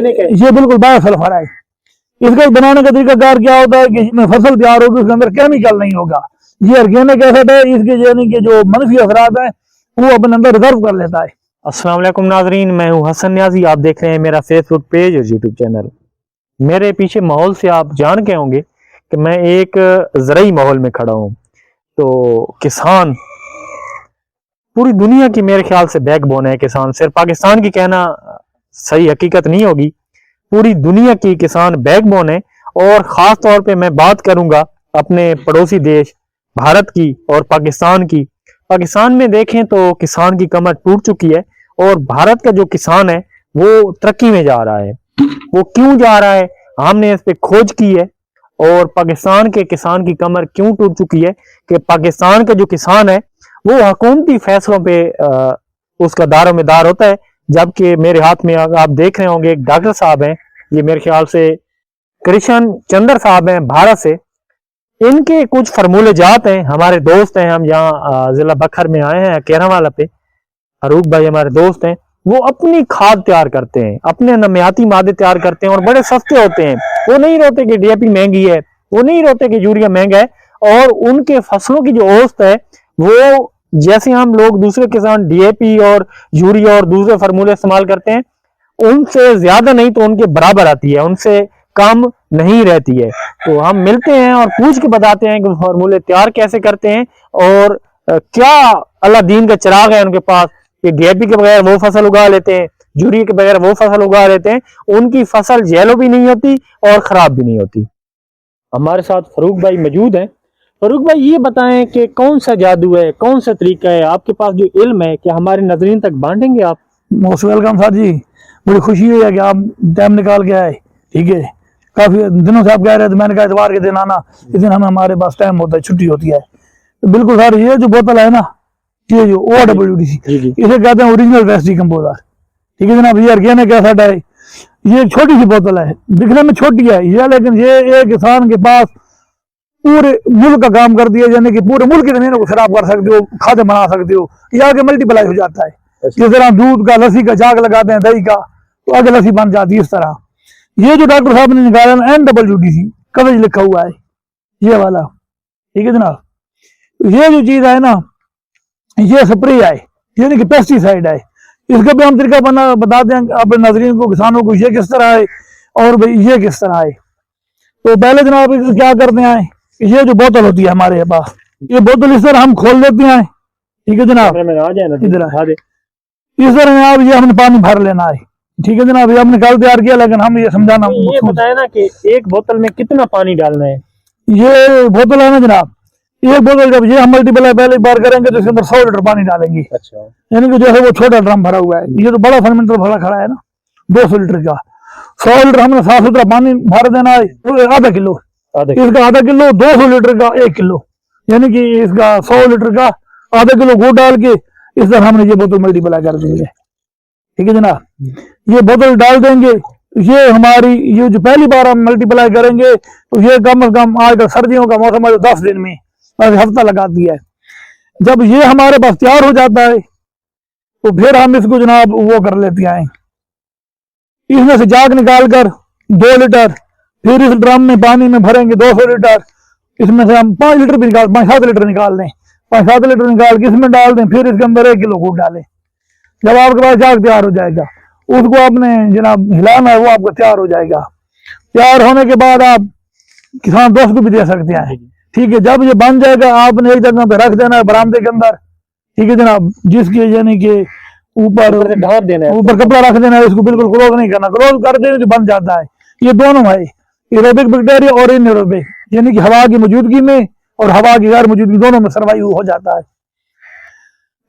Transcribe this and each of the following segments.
ये बिल्कुल बायोसल्फर है। इसका बनाने का तरीकाकार क्या होता है कि इसमें फसल तैयार होगी, उसके अंदर केमिकल नहीं होगा। ये ऑर्गेनिक एसिड है, इसके यानी कि जो मनफी असरात हैं वो अपने अंदर रिजर्व कर लेता है। अस्सलाम वालेकुम नाजरीन, मैं हूं हसन न्याजी। आप देख रहे हैं मेरा फेसबुक पेज और यूट्यूब चैनल। मेरे पीछे माहौल से आप जान के होंगे कि मैं एक ज़राई माहौल में खड़ा हूं। तो किसान पूरी दुनिया की मेरे ख्याल से बैकबोन है। किसान सिर्फ पाकिस्तान की कहना सही हकीकत नहीं होगी, पूरी दुनिया की किसान बैकबोन है। और ख़ास तौर पे मैं बात करूंगा अपने पड़ोसी देश भारत की और पाकिस्तान की। पाकिस्तान में देखें तो किसान की कमर टूट चुकी है और भारत का जो किसान है वो तरक्की में जा रहा है। वो क्यों जा रहा है, हमने इस पे खोज की है। और पाकिस्तान के किसान की कमर क्यों टूट चुकी है कि पाकिस्तान का जो किसान है वो हुकूमती फैसलों पे उसका दारोमदार होता है। जबकि मेरे हाथ में आप देख रहे होंगे एक डॉक्टर साहब हैं, ये मेरे ख्याल से कृष्ण चंद्र साहब हैं भारत से। इनके कुछ फॉर्मूले जात हैं, हमारे दोस्त हैं। हम यहाँ जिला बखर में आए हैं केरावाला पे, फरूक भाई हमारे दोस्त हैं। वो अपनी खाद तैयार करते हैं, अपने नमियाती मादे तैयार करते हैं और बड़े सस्ते होते हैं। वो नहीं रोते कि डीएपी महंगी है, वो नहीं रोते कि यूरिया महंगा है। और उनके फसलों की जो औसत है वो जैसे हम लोग दूसरे किसान डीएपी और यूरिया और दूसरे फार्मूले इस्तेमाल करते हैं, उनसे ज्यादा नहीं तो उनके बराबर आती है, उनसे कम नहीं रहती है। तो हम मिलते हैं और पूछ के बताते हैं कि फार्मूले तैयार कैसे करते हैं और क्या अल्लाह दीन का चिराग है उनके पास कि डीएपी के बगैर वो फसल उगा लेते हैं, यूरिया के बगैर वो फसल उगा लेते हैं। उनकी फसल येलो भी नहीं होती और खराब भी नहीं होती। हमारे साथ फरूक भाई मौजूद हैं। फरूक भाई ये बताएं कि कौन सा जादू है, कौन सा तरीका है आपके पास जो इल्म है, कि हमारे नजरीन तक बांटेंगे आप? मोस्ट वेलकम सर जी, बड़ी खुशी हुई है कि आप टाइम निकाल के आए। ठीक है, काफी दिनों से आप कह रहे थे, मैंने कहा इतवार के दिन आना, इस दिन हमारे पास टाइम होता है, छुट्टी होती है। तो बिल्कुल सर, ये जो बोतल है ना, ये जो OWDC, इसे कहते हैं ओरिजिनल वेस्ट डिकम्पोजर। ठीक है जनाब, ये ऑर्गेनिक एसिड है। ये एक छोटी सी बोतल है, दिखने में छोटी है ये, लेकिन ये एक किसान के पास पूरे मुल्क का काम कर दिया, यानी कि पूरे मुल्क की जमीनों को खराब कर सकते हो, खाद बना सकते हो। ये आगे मल्टीप्लाई हो जाता है। जिस तरह दूध का, लस्सी का जाग लगाते हैं, दही का, तो आगे लस्सी बन जाती है। इस तरह ये जो डॉक्टर साहब ने निकाला ना, NWDC कवच लिखा हुआ है, ये वाला। ठीक है जनाब, ये जो चीज है ना, ये स्प्रे है, यानी कि पेस्टिसाइड है। इसका भी हम तरीका बताते हैं अपने नाज़रीन को, किसानों को, ये किस तरह है और भाई ये किस तरह है। तो पहले जनाब क्या करते हैं, ये जो बोतल होती है हमारे पास, ये बोतल इस तरह हम खोल देते हैं। ठीक है जनाब, इधर इस तरह आप ये हमने पानी भर लेना है। ठीक है जनाब, ये हमने कल तैयार किया, लेकिन हम ये समझाना, ये बताया ना कि एक बोतल में कितना पानी डालना है। ये बोतल है ना जनाब, एक बोतल जब ये हम मल्टीप्लाई पहले बार करेंगे तो इसके अंदर 100 लीटर पानी डालेंगे। अच्छा, यानी कि जैसे वो छोटा ड्रम भरा हुआ है, ये तो बड़ा फर्मेंटर भरा खड़ा है ना 200 लीटर का, 100 लीटर हमने साफ सुथरा पानी भर देना है। तो आधा किलो, इसका आधा किलो, 200 लीटर का 1 किलो, यानी कि इसका 100 लीटर का आधा किलो गुड़ डाल के इस तरह हमने ये बोतल मल्टीप्लाई कर देंगे। ठीक है जनाब, ये बोतल डाल देंगे। ये हमारी ये जो पहली बार हम मल्टीप्लाई करेंगे तो ये कम से कम आजकल सर्दियों का मौसम है, 10 दिन में हफ्ता लगाती है। जब ये हमारे पास तैयार हो जाता है तो फिर हम इसको जनाब वो कर लेते हैं, इसमें से जाग निकाल कर 2 लीटर, फिर इस ड्रम में पानी में भरेंगे 200 लीटर, इसमें से हम 5 लीटर भी निकाल 5-7 लीटर निकाल दें, 5-7 लीटर निकाल के इसमें डाल दें, फिर इसके अंदर 1 किलो गुड़ डालें। जब आपके पास जाग तैयार हो जाएगा, उसको आपने जनाब हिलाना है, वो आपका तैयार हो जाएगा। तैयार होने के बाद आप किसान दोस्त को भी दे सकते हैं। ठीक है, जब ये बन जाएगा आपने एक जगह पे रख देना है बरामदे के अंदर। ठीक है जनाब, जिसके यानी कि ऊपर ढाप देना है, ऊपर कपड़ा रख देना है, इसको बिल्कुल क्लोज नहीं करना, क्लोज कर देने तो बन जाता है। ये दोनों है, एरोबिक बैक्टीरिया और इनएरोबिक, यानी कि हवा की मौजूदगी में और हवा की गैर मौजूदगी दोनों में सर्वाइव हो जाता है।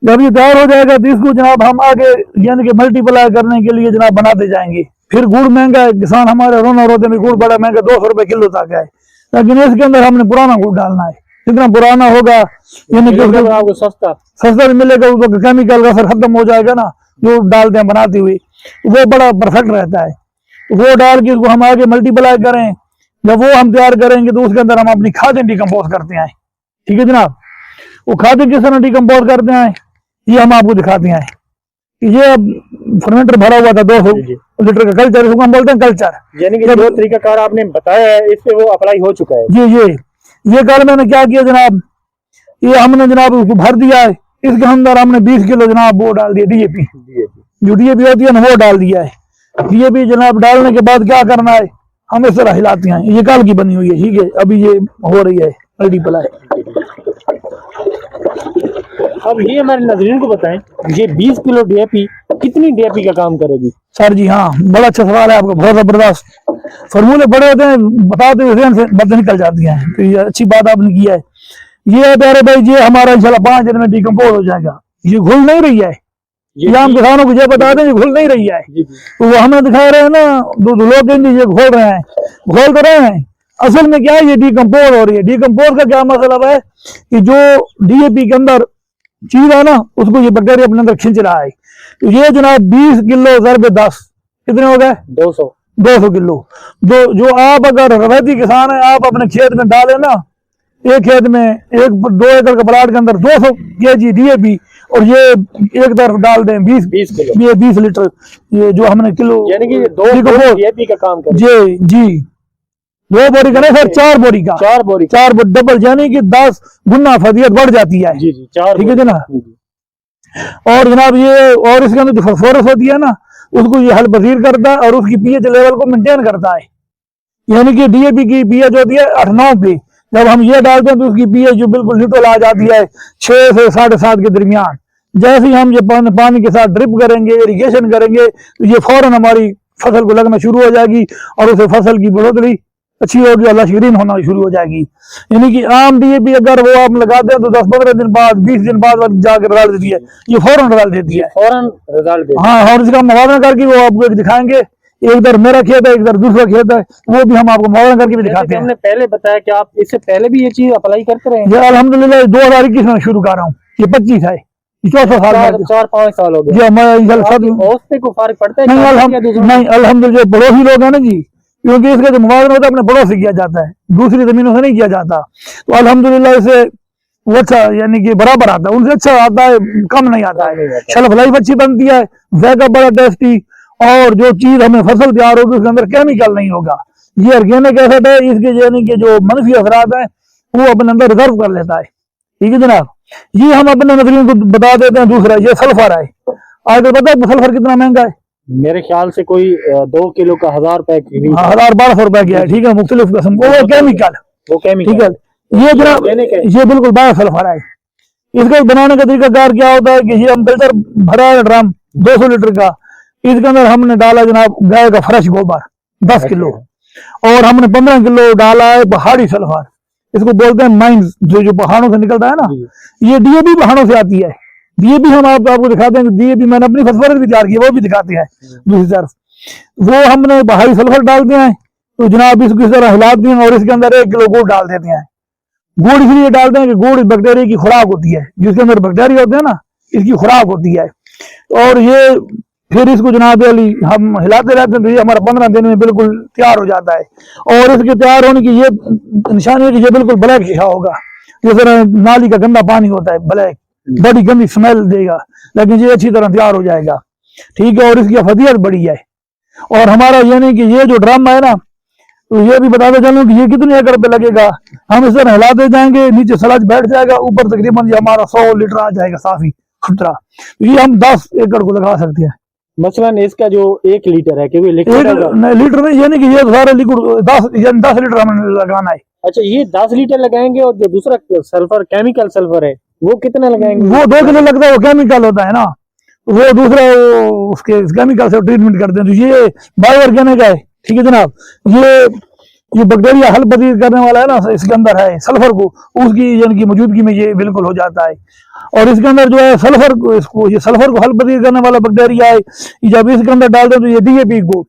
जब ये तैयार हो जाएगा तो इसको जनाब हम आगे यानी कि मल्टीप्लाई करने के लिए जनाब बनाते जाएंगे। फिर गुड़ महंगा है, किसान हमारे रोना रोते हैं गुड़ बड़ा महंगा, 200 रुपए किलो तक है, लेकिन इसके अंदर हमने पुराना गुड़ डालना है। जितना पुराना होगा यानी कि आपको सस्ता भी मिलेगा, उसका केमिकल का असर खत्म हो जाएगा ना, जो डालते हैं बनाते हुए, वो बड़ा परफेक्ट रहता है। वो डाल के उसको हम आगे मल्टीप्लाई करें। जब वो हम तैयार करेंगे तो उसके अंदर हम अपनी खादें डिकम्पोज करते हैं। ठीक है जनाब, वो खादें किस तरह डिकम्पोज करते हैं ये हम आपको दिखाते हैं। ये अब फर्मेंटर भरा हुआ था लीटर का कल्चर, इसको हम बोलते हैं कल्चर। यानी कि जो तरीकाकार आपने बताया है इस पे वो अप्लाई हो चुका है। जी ये कल मैंने क्या किया जनाब, ये हमने जनाब उसको भर दिया है, इसके अंदर हमने 20 किलो जनाब वो डाल दिया डीएपी, जो डीएपी होती है ना वो डाल दिया है। डीएपी जनाब डालने के बाद क्या करना है, हम इस तरह हिलाते हैं, ये कल की बनी हुई है, ठीक है, अभी ये हो रही है मल्टीप्लाई। अब ये हमारे नाज़रीन को बताएं, ये 20 किलो डीएपी कितनी डीएपी का काम करेगी? सर जी हाँ, बड़ा अच्छा सवाल है आपका, बहुत जबरदस्त। फॉर्मूले बड़े होते हैं, बताते हुए से बातें निकल जाती हैं, तो ये अच्छी बात आपने की है। ये है प्यारे भाई, ये हमारा इंशाल्लाह 5 दिन में डिकम्पोज हो जाएगा। ये घुल नहीं रही है, ये हम किसानों को ये बता दें, ये घुल नहीं रही है, तो वो हमें दिखा रहे हैं ना लोग ये घोल रहे हैं, घोल तो रहे हैं, असल में क्या है ये डिकम्पोज हो रही है। डिकम्पोज का क्या मतलब है कि जो डीएपी के अंदर चीज है ना उसको ये बैक्टीरिया अपने अंदर खींच रहा है। तो ये जनाब 20 किलो ज़रबे 10 कितने हो गए? 200 किलो। जो आप अगर रवायती किसान है, आप अपने खेत में डालें ना, एक खेत में 2 एकड़ के प्लाट के अंदर 200 kg डीएपी, और ये एक तरफ डाल दें 20 लीटर, ये जो हमने किलो, यानी कि 2 डीएपी का काम करे। जी 2 बोरी का नहीं सर, 4 बोरी का, 4 डबल, यानी कि 10 गुना फजीयत बढ़ जाती है। जी 4, ठीक है जनाब। और जनाब ये, और इसके अंदर जो फास्फोरस होती है ना उसको ये हल पजीर करता है और उसकी पीएच लेवल को मेंटेन करता है। यानी कि डीएपी की पीएच होती है 8-9 पे, जब हम ये डालते हैं तो उसकी पीएच जो बिल्कुल न्यूट्रल आ जाती है 6 से 7.5 के दरमियान। जैसे ही हम ये पानी के साथ ड्रिप करेंगे, इरिगेशन करेंगे, तो ये फौरन हमारी फसल को लगना शुरू हो जाएगी और उसे फसल की बढ़ोतरी अच्छी होगी और लश्करीन होना शुरू हो जाएगी। यानी कि आम डीएपी अगर वो आप लगाते हैं तो 10-15 दिन बाद, 20 दिन बाद जाकर रिजल्ट देती है, ये फौरन रिजल्ट देती है, हाँ। और इसका मुआवजा करके वो आपको एक दिखाएंगे, एक इधर मेरा खेत है, एक इधर दूसरा खेत है, वो भी हम आपको मुआवजा करके भी दिखाते हैं। हमने पहले बताया कि आप इससे पहले भी ये चीज अप्लाई करते रहे? ये अल्हम्दुलिल्लाह 2021 में शुरू कर रहा हूँ, ये 25 है, 4 साल हो गए। जी मैं को फर्क पड़ता है? नहीं अल्हम्दुलिल्लाह, पड़ोसी लोग हैं ना जी, क्योंकि इसका जो मुआवजा होता है अपने पड़ोस से किया जाता है, दूसरी जमीनों से नहीं किया जाता, तो अल्हम्दुलिल्लाह इसे वो अच्छा यानी कि बराबर आता है, उनसे अच्छा आता है, कम नहीं आता है। शेल्फ लाइफ अच्छी बनती है, जैका बड़ा टेस्टी, और जो चीज हमें फसल तैयार होगी उसके अंदर केमिकल नहीं होगा। ये ऑर्गेनिक एसिड है, इसके यानी कि जो मनफी असरात हैं वो अपने अंदर रिजर्व कर लेता है। ठीक है जनाब, ये हम अपने नजरिए को बता देते हैं। दूसरा ये सल्फर है, आगे पता है सल्फर कितना महंगा है? मेरे ख्याल से कोई 2 किलो का 1000 रुपए, 1000-1200 रुपए की है, ठीक है, मुख्तलिफ किस्म को, वो केमिकल, ठीक है। ये जनाब ये बिल्कुल बायो सल्फर है। इसका बनाने का तरीका कार क्या होता है कि ये हम फिल्टर भरा है ड्रम 200 लीटर का, इसके अंदर हमने डाला जनाब गाय का फ्रेश गोबर 10 किलो, और हमने 15 किलो डाला है पहाड़ी सल्फर, इसको बोलते हैं माइंस, जो पहाड़ों से निकलता है ना, ये डीएपी पहाड़ों से आती है। डीएपी हम आपको दिखाते हैं, डीएपी मैंने अपनी फॉस्फोरस भी तैयार की, वो भी दिखाते हैं दूसरी तरफ। वो हमने पहाड़ी सल्फर डाल दिया है, तो जनाब इसको इस तरह हिलाते हैं और इसके अंदर 1 किलो गुड़ डाल देते हैं। गुड़ इसलिए डालते हैं कि गुड़ बैक्टीरिया की खुराक होती है, जिसके अंदर बैक्टीरिया होते हैं ना, इसकी खुराक होती है। और ये फिर इसको जनाब अली हम हिलाते रहते हैं, तो ये हमारा 15 दिन में बिल्कुल तैयार हो जाता है। और इसके तैयार होने की ये निशानी है कि ये बिल्कुल ब्लैक शीशा होगा, जिस तरह नाली का गंदा पानी होता है ब्लैक, बड़ी गंदी स्मेल देगा, लेकिन ये अच्छी तरह तैयार हो जाएगा, ठीक है। और इसकी अफदियत बड़ी है। और हमारा यानी कि ये जो ड्रम है ना, तो ये भी बताते चलूं कि ये कितने एकड़ पे लगेगा। हम इस तरह हिलाते जाएंगे, नीचे सलाज बैठ जाएगा, ऊपर तकरीबन ये हमारा 100 लीटर आ जाएगा साफी सुथरा। ये हम 10 एकड़ को लगा सकते हैं। मसलन इसका जो 1 लीटर है, क्योंकि लीटर नहीं, यानी कि ये सारे लिक्विड 10 लीटर हमें लगाना है। अच्छा, ये 10 लीटर लगाएंगे, और जो दूसरा सल्फर केमिकल सल्फर है वो कितना लगाएंगे? वो 2 किलो लगता है, वो केमिकल होता है ना, वो दूसरा उसके केमिकल से ट्रीटमेंट करते हैं। तो ये बायो ऑर्गेनिक है, ठीक है जनाब। ये बैक्टीरिया हल पजीर करने वाला है ना, इसके अंदर है सल्फर को, उसकी यानी कि मौजूदगी में ये बिल्कुल हो जाता है। और इसके अंदर जो है सल्फर को, इसको ये सल्फर को हल पजीर करने वाला बैक्टीरिया है, जब इसके अंदर डालते हैं तो ये डीएपी को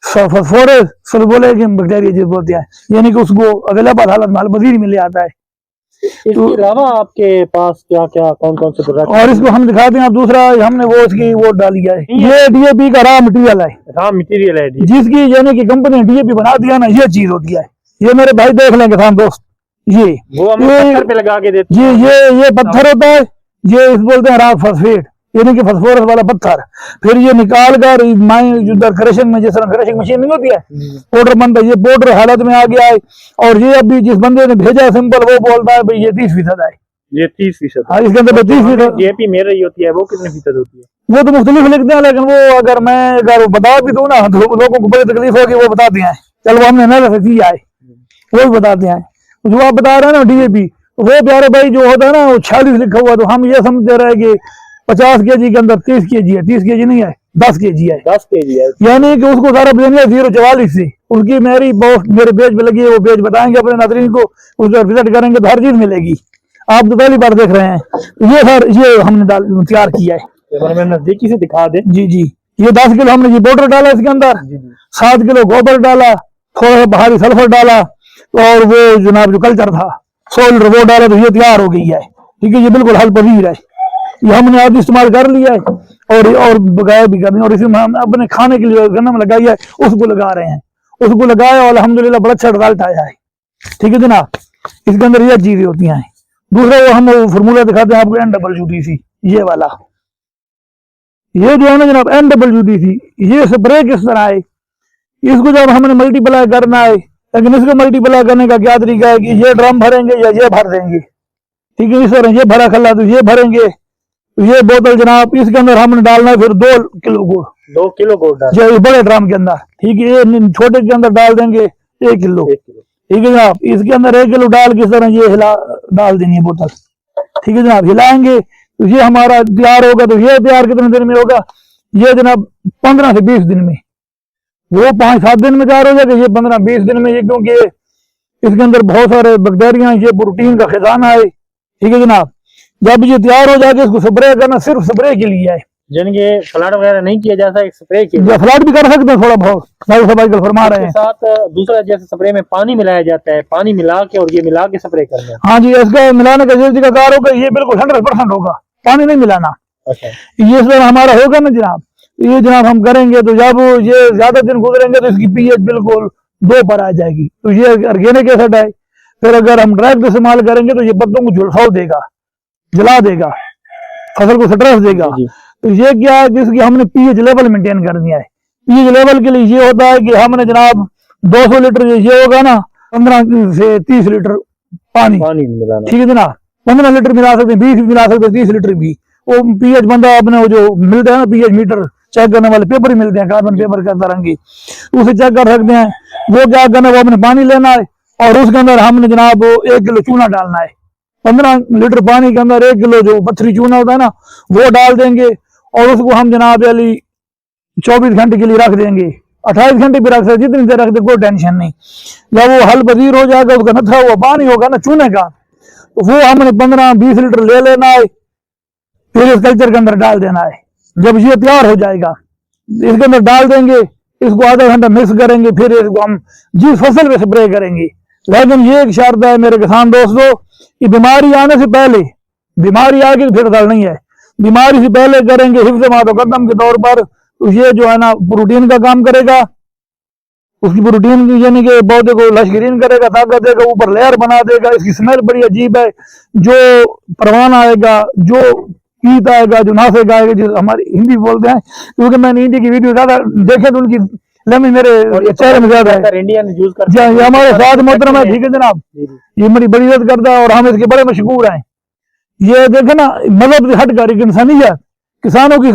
फॉस्फोरस सल्फोलेट बैक्टीरिया जिस बोलते हैं, यानी कि उसको अवेलेबल हालत में हल पजीर में ले आता है। इसके अलावा आपके पास क्या क्या कौन कौन से प्रोडक्ट? और इसको हम दिखाते हैं। दूसरा हमने वो इसकी वो डाली है, ये डीएपी का रॉ मटेरियल है, जिसकी यानी कि कंपनी डीएपी बना दिया ना, ये चीज होती है। ये मेरे भाई देख लेंगे हम दोस्त, वो पत्थर पे लगा के देते हैं। ये पत्थर होता है, ये इस बोलते हैं रॉक फॉस्फेट, यानी कि फास्फोरस वाला पत्थर, फिर ये निकाल कर क्रशिंग में, जिस तरह क्रशिंग मशीन नहीं होती है, पाउडर बनता है, ये पाउडर हालत में आ गया है। और ये अभी जिस बंदे ने भेजा है सिंपल, वो बोलता है भाई ये 30% है, ये 30%। हाँ, इसके अंदर 30% जेपी मिल रही होती है, वो कितने फीसद होती है? वो तो मुख्तलिफ लिखते हैं, लेकिन वो अगर बता भी दूं ना तो लोगों को बड़ी तकलीफ होगी, वो बताते हैं। चलो हमने नजर से किया है, वो भी बताते हैं। जो आप बता रहे हैं ना डीएपी, वो प्यारे भाई जो होता है ना वो 46 लिखा हुआ, तो हम ये समझते रहे कि 50 kg के अंदर 30 kg है। 30 kg नहीं है, 10 kg है। 10 kg है, यानी कि उसको सारा देंगे 044 से। उसकी मेरी पोस्ट मेरे पेज पे लगी है, वो पेज बताएंगे अपने नाज़रीन को, उस पर विजिट करेंगे तो हर चीज मिलेगी। आप तो पहली बार देख रहे हैं। ये सर ये हमने तैयार किया है, मैं नजदीकी से दिखा दे। जी जी, ये 10 किलो हमने ये पाउडर डाला इसके अंदर, 7 किलो गोबर डाला, थोड़ा सा बाहरी सल्फर डाला, और वो जनाब जो कल्चर था सोल्डर वो डाला, तो ये तैयार हो गई है। ठीक है, ये बिल्कुल हल पजीर है। ये हमने आज इस्तेमाल कर लिया है और बगाया भी कर, और इसमें हम अपने खाने के लिए गन्ना में लगाई है, उसको लगा रहे हैं। उसको लगाया और अल्हम्दुलिल्लाह बड़ा अच्छा रिजल्ट आया है। ठीक है जनाब, इसके अंदर ये चीजें होती हैं। दूसरा वो हम फॉर्मूला दिखाते हैं आपको, NWDC ये वाला, ये जो है ना जनाब NWDC, ये स्प्रे किस तरह है, इसको जब हमने मल्टीप्लाई करना है, लेकिन इसको मल्टीप्लाई करने का क्या तरीका है कि ये ड्रम भरेंगे या ये भर देंगे। ठीक है, इस तरह ये भरा खल्ला तो ये भरेंगे, तो ये बोतल जनाब इसके अंदर हमने डालना है फिर 2 किलो गुड़, 2 किलो गुड़ जो बड़े ड्रम के अंदर। ठीक है, ये छोटे के अंदर डाल देंगे 1 किलो। ठीक है जनाब, इसके अंदर 1 किलो डाल के इस तरह ये हिला डाल देनी है बोतल। ठीक है जनाब, हिलाएंगे तो ये हमारा तैयार होगा। तो ये तैयार कितने दिन में होगा? ये जनाब 15 से 20 दिन में। वो 5-7 दिन में तैयार हो जाएगा, ये 15-20 दिन में। ये क्योंकि इसके अंदर बहुत सारे बैक्टीरिया, ये प्रोटीन का खजाना है। ठीक है जनाब, जब ये तैयार हो जाएगा इसको स्प्रे करना सिर्फ स्प्रे के लिए है, यानी कि फ्लड वगैरह नहीं किया जाता, एक स्प्रे किया। फ्लड भी कर सकते हैं थोड़ा बहुत, फरमा रहे हैं। साथ दूसरा जैसे स्प्रे में पानी मिलाया जाता है, पानी मिला के और ये मिला के स्प्रे करना है। हाँ जी, इसका मिलाने का जल्दी का कार होगा, ये बिल्कुल 100% होगा, पानी नहीं मिलाना। अच्छा, ये इस तरह हमारा होगा ना जनाब, ये जनाब हम करेंगे तो जब ये ज्यादा दिन गुजरेंगे तो इसकी pH बिल्कुल 2 पर आ जाएगी। तो ये ऑर्गेनिक एसिड है। फिर अगर हम डायरेक्ट इस्तेमाल करेंगे तो ये पत्तों को झुलसाव देगा, जला देगा, फसल को स्ट्रेस देगा। तो ये क्या है कि इसकी हमने pH लेवल मेंटेन कर दिया है। pH लेवल के लिए ये होता है कि हमने जनाब 200 लीटर ये होगा ना, 15 से 30 लीटर पानी मिलाना। ठीक है जनाब, 15 लीटर मिला सकते हैं, 20 भी मिला सकते हैं, 30 लीटर भी। वो pH बंदा अपने वो जो मिलता है ना pH मीटर चेक करने वाले पेपर ही मिलते हैं, कार्बन पेपर का तरह की, उसे चेक कर सकते हैं। वो क्या करना है, वो अपने पानी लेना है और उसके अंदर हमने जनाब 1 किलो चूना डालना है। 15 लीटर पानी के अंदर 1 किलो जो पत्थरी चूना होता है ना, वो डाल देंगे और उसको हम जनाब 24 घंटे के लिए रख देंगे। 28 घंटे भी रख सकते, जितनी देर रख दे कोई टेंशन नहीं। जब वो हल पजीर हो जाएगा, उसका नथरा हुआ पानी होगा ना चूने का, तो वो हमने 15-20 लीटर ले लेना है, फिर इस कल्चर के अंदर डाल देना है। जब ये तैयार हो जाएगा इसके अंदर डाल देंगे, इसको आधा घंटा मिक्स करेंगे, फिर इसको हम जिस फसल पे स्प्रे करेंगे। लेकिन ये एक शर्त है मेरे किसान दोस्तों, कि बीमारी आने से पहले, बीमारी आ गई फिर दल नहीं है, बीमारी से पहले करेंगे हिफ्ज़ मादो कदम के तौर पर। तो ये जो है ना प्रोटीन का काम करेगा, उसकी प्रोटीन यानी कि पौधे को लश्करीन करेगा, ताकत देगा, ऊपर लेयर बना देगा। इसकी स्मेल बड़ी अजीब है, जो परवान आएगा, जो कीट आएगा, जो नासेगा आएगा, जो हमारी हिंदी बोलते हैं, क्योंकि मैंने हिंदी की वीडियो ज्यादा देखे तो उनकी लेमी मेरे चेहरे में ज्यादा है। इंडियन यूज करते हैं, ये हमारे साथ मोहतरम है। ठीक है जनाब, ये मेरी बड़ी इज्जत करता है और हम इसके बड़े मशहूर हैं। ये देखे ना, मजहब से हटकर एक इंसानियत, किसानों की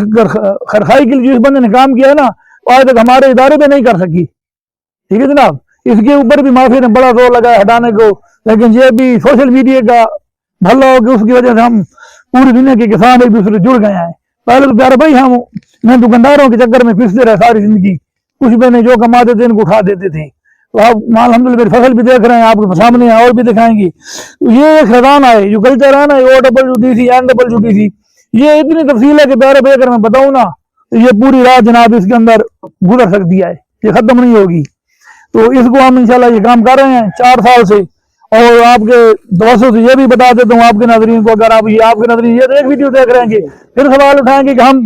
खरखाई के लिए जिस बंदे ने काम किया है ना, आज तक हमारे इदारे में नहीं कर सकी। ठीक है जनाब, इसके ऊपर भी माफी ने बड़ा जोर लगाया हटाने को, लेकिन ये भी सोशल मीडिया का भला हो गया, उसकी वजह से हम पूरी दुनिया के किसान एक दूसरे जुड़ गए हैं। पहले तो प्यारे भाई हम मैं दुकानदारों के चक्कर में फिसते रहे सारी जिंदगी, कुछ महीने जो कमाते थे इनको उठा देते थे। तो आप अल्हम्दुलिल्लाह मेरी फसल भी देख रहे हैं, आपके सामने है और भी दिखाएंगी। तो ये एक खजाना है जो कल्चर है ना, OWDC NWDC, ये इतनी तफसील है कि प्यारे भाई अगर मैं बताऊं ना तो ये पूरी रात जनाब इसके अंदर गुजर सकती है, ये खत्म नहीं होगी। तो इसको हम इंशाल्लाह ये काम कर रहे हैं 4 साल से। और आपके दोस्तों से ये भी बता देता हूँ आपके नाज़रीन को, अगर आप ये आपके नाज़रीन ये तो एक वीडियो देख रहे हैं फिर सवाल उठाएंगे कि हम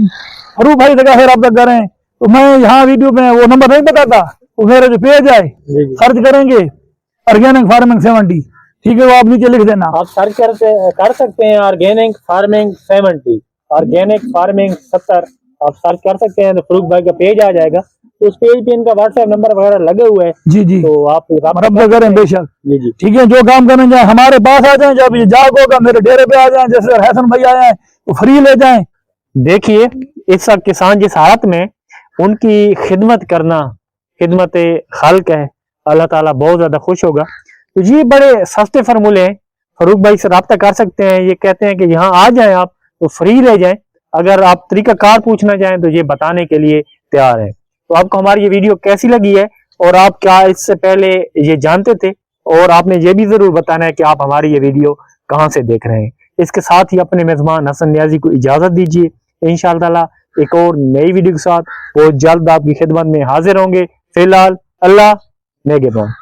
फरूक भाई से कैसे रब्ता करें, तो मैं यहाँ वीडियो में वो नंबर नहीं बताता, तो मेरा जो पेज है सर्च करेंगे ऑर्गेनिक फार्मिंग 70, ठीक है, वो आप नीचे लिख देना। आप सर्च कर सकते हैं ऑर्गेनिक फार्मिंग 70, ऑर्गेनिक फार्मिंग 70, आप सर्च कर सकते हैं तो फरूक भाई का पेज आ जाएगा। तो उस पेज पे इनका व्हाट्सएप नंबर वगैरह लगे हुए हैं, जी जी, तो आप रब्ता करें बेशक। जी जी ठीक है, जो काम करने जाए हमारे पास आ जाए, जब ये जाग होगा मेरे डेरे पे आ जाए, जैसे हसन भाई आए हैं तो फ्री ले जाएं। देखिए इस वक्त किसान जिस हालत में, उनकी खिदमत करना खिदमत खल्क है, अल्लाह ताला बहुत ज्यादा खुश होगा। तो ये बड़े सस्ते फार्मूले हैं, फरूक भाई से रब्ता कर सकते हैं। ये कहते हैं कि यहाँ आ जाएं आप तो फ्री ले जाएं। अगर आप तरीकाकार पूछना चाहें तो ये बताने के लिए तैयार है। तो आपको हमारी ये वीडियो कैसी लगी है, और आप क्या इससे पहले ये जानते थे, और आपने ये भी जरूर बताना है कि आप हमारी ये वीडियो कहाँ से देख रहे हैं। इसके साथ ही अपने मेजबान हसन न्याजी को इजाजत दीजिए। इंशाअल्लाह ताला एक और नई वीडियो के साथ बहुत जल्द आपकी खिदमत में हाजिर होंगे। फिलहाल अल्लाह नेगेबान।